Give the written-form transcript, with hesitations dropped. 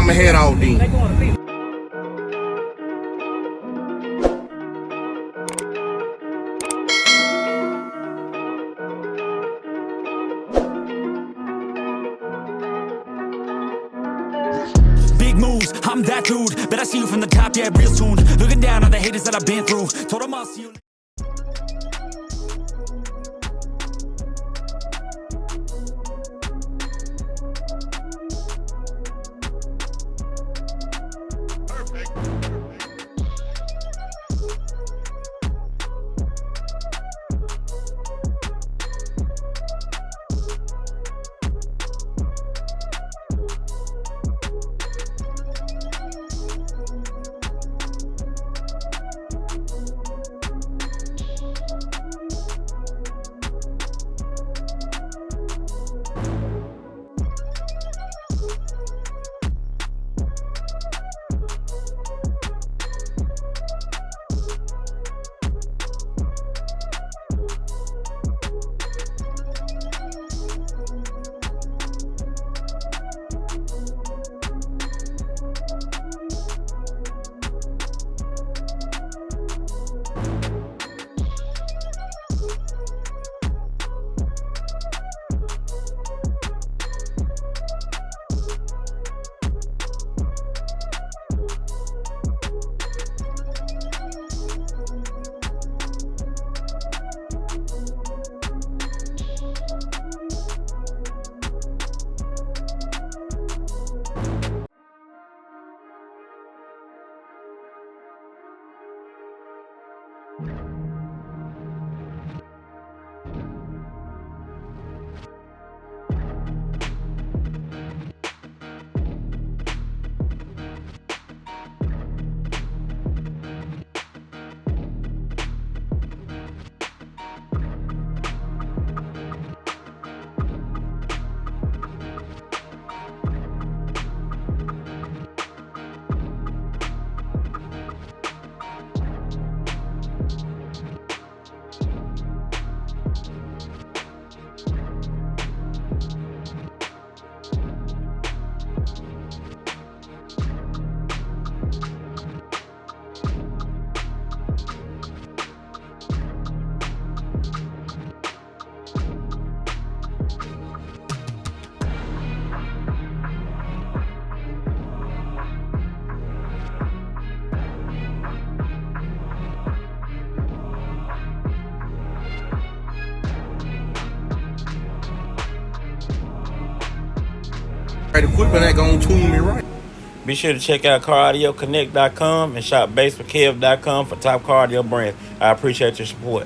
I'ma head out then. Big moves, I'm that dude. Bet I see you from the top, yeah, real soon. Looking down on the haters that I've been through. Told them I'll see you. Equipment ain't gonna tune me right. Be sure to check out CarAudioConnect.com and shop BASSWITHKEV.com for top car audio brands. I appreciate your support.